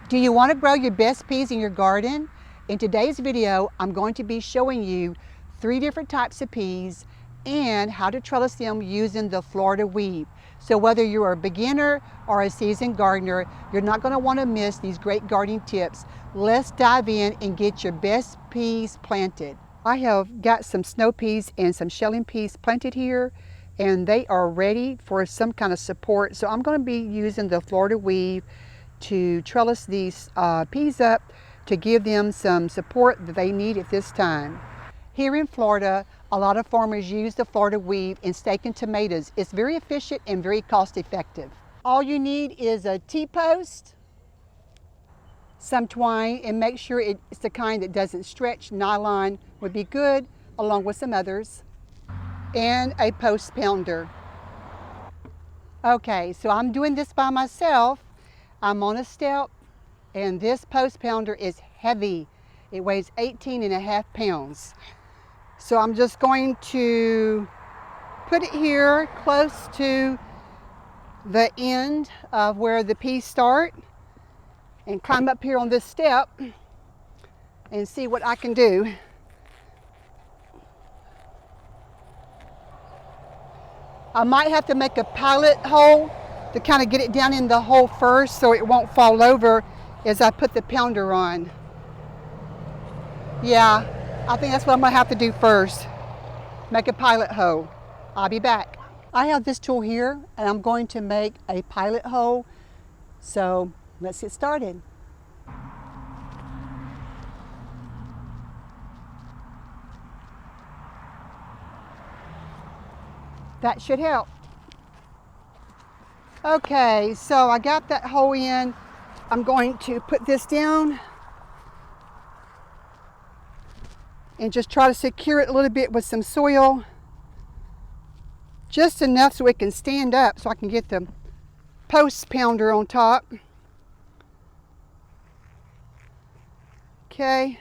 Do you want to grow your best peas in your garden? In today's video, I'm going to be showing you 3 different types of peas and how to trellis them using the Florida weave. So whether you're a beginner or a seasoned gardener, you're not going to want to miss these great gardening tips. Let's dive in and get your best peas planted. I have got some snow peas and some shelling peas planted here, and they are ready for some kind of support. So I'm going to be using the Florida weave to trellis these peas up to give them some support that they need at this time. Here in Florida, a lot of farmers use the Florida weave in staking tomatoes. It's very efficient and very cost effective. All you need is a T-post, some twine, and make sure it's the kind that doesn't stretch. Nylon would be good, along with some others, and a post pounder. Okay, so I'm doing this by myself. I'm on a step, and this post pounder is heavy. It weighs 18.5 pounds. So I'm just going to put it here close to the end of where the peas start and climb up here on this step and see what I can do. I might have to make a pilot hole to kind of get it down in the hole first so it won't fall over as I put the pounder on. Yeah, I think that's what I'm gonna have to do first. Make a pilot hole. I'll be back. I have this tool here and I'm going to make a pilot hole. So let's get started. That should help. Okay, so I got that hole in. I'm going to put this down and just try to secure it a little bit with some soil. Just enough so it can stand up so I can get the post pounder on top. Okay.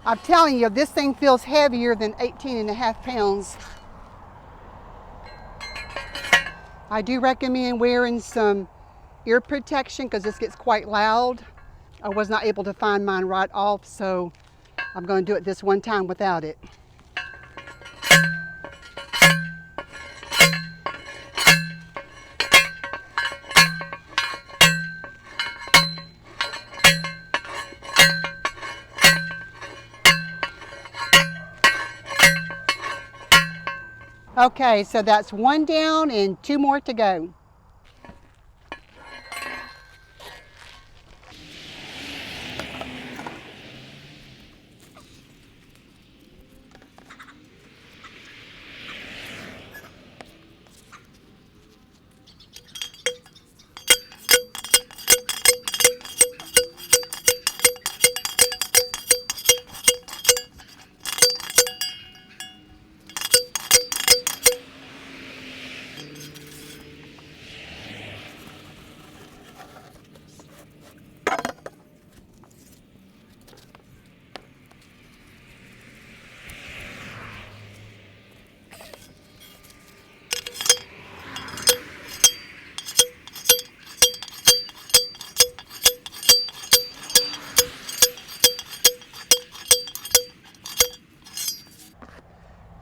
I'm telling you, this thing feels heavier than 18.5 pounds. I do recommend wearing some ear protection because this gets quite loud. I was not able to find mine right off, so I'm going to do it this one time without it. Okay, so that's 1 down and 2 more to go.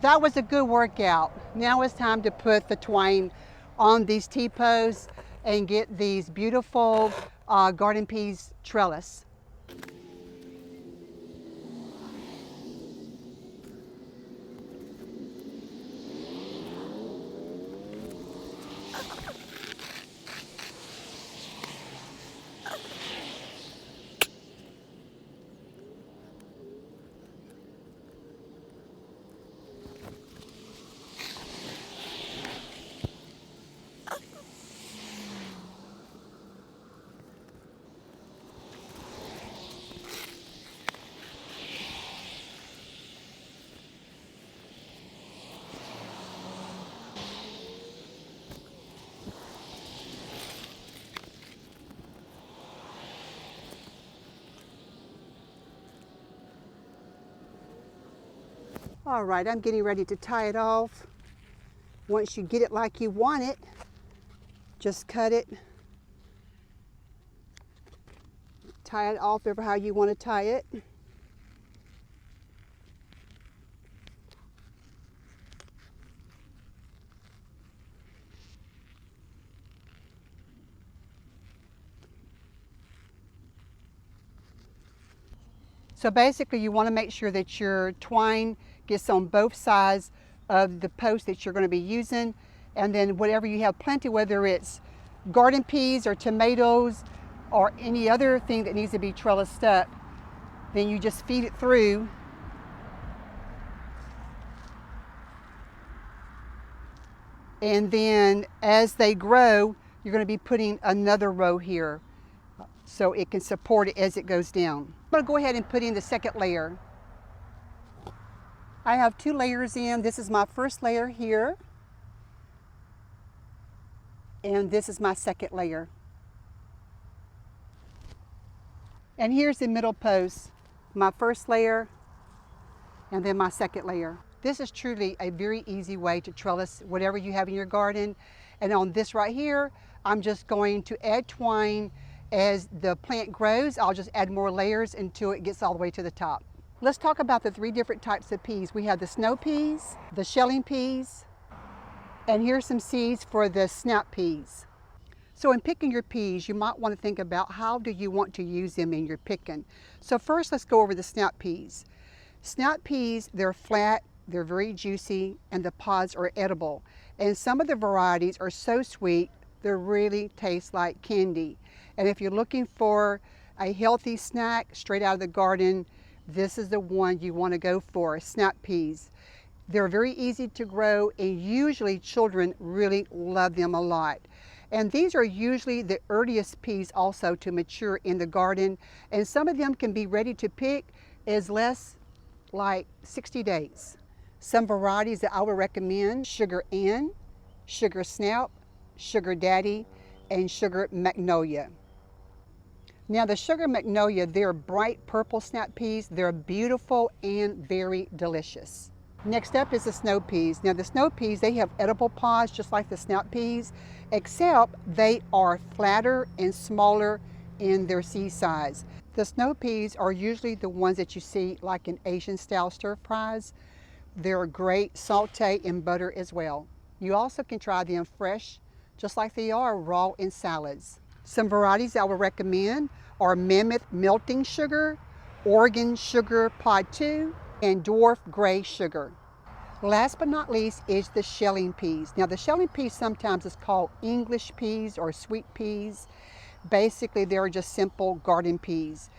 That was a good workout. Now it's time to put the twine on these T-posts and get these beautiful garden peas trellis. All right, I'm getting ready to tie it off. Once you get it like you want it, Just cut it, tie it off over how you want to tie it. So basically you want to make sure that your twine gets on both sides of the post that you're going to be using, and then whatever you have plenty, whether it's garden peas or tomatoes or any other thing that needs to be trellised up, then you just feed it through. And then as they grow, you're going to be putting another row here so it can support it as it goes down. I'm going to go ahead and put in the second layer. I have 2 layers in. This is my first layer here, and this is my second layer. And here's the middle post, my first layer, and then my second layer. This is truly a very easy way to trellis whatever you have in your garden. And on this right here, I'm just going to add twine. As the plant grows, I'll just add more layers until it gets all the way to the top. Let's talk about the 3 different types of peas. We have the snow peas, the shelling peas, and here's some seeds for the snap peas. So in picking your peas, you might want to think about how do you want to use them in your picking. So first, let's go over the snap peas. Snap peas, they're flat, they're very juicy, and the pods are edible. And some of the varieties are so sweet, they really taste like candy. And if you're looking for a healthy snack straight out of the garden, this is the one you want to go for, snap peas. They're very easy to grow, and usually children really love them a lot. And these are usually the earliest peas also to mature in the garden, and some of them can be ready to pick as less like 60 days. Some varieties that I would recommend: Sugar Ann, Sugar Snap, Sugar Daddy, and Sugar Magnolia. Now the Sugar Magnolia, they're bright purple snap peas. They're beautiful and very delicious. Next up is the snow peas. Now the snow peas, they have edible pods just like the snap peas, except they are flatter and smaller in their seed size. The snow peas are usually the ones that you see like in Asian style stir fries. They're great sauté in butter as well. You also can try them fresh, just like they are raw in salads. Some varieties I would recommend are Mammoth Melting Sugar, Oregon Sugar Pod 2, and Dwarf Gray Sugar. Last but not least is the shelling peas. Now the shelling peas sometimes is called English peas or sweet peas. Basically they're just simple garden peas.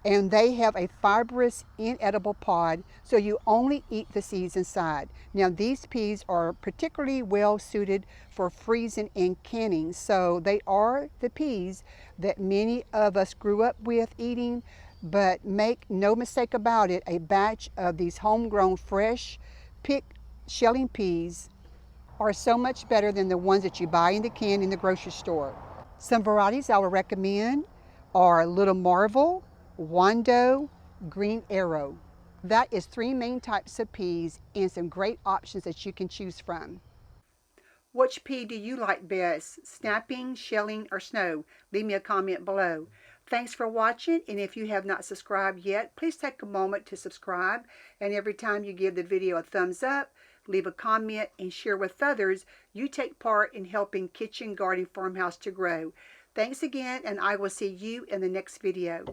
And they have a fibrous, inedible pod, so you only eat the seeds inside. Now these peas are particularly well suited for freezing and canning, so they are the peas that many of us grew up with eating, but make no mistake about it, a batch of these homegrown, fresh, picked shelling peas are so much better than the ones that you buy in the can in the grocery store. Some varieties I would recommend are Little Marvel, Wando, Green Arrow. That is 3 main types of peas and some great options that you can choose from. Which pea do you like best? Snapping, shelling, or snow? Leave me a comment below. Thanks for watching, and if you have not subscribed yet, please take a moment to subscribe. And every time you give the video a thumbs up, leave a comment, and share with others, you take part in helping Kitchen Garden Farmhouse to grow. Thanks again, and I will see you in the next video.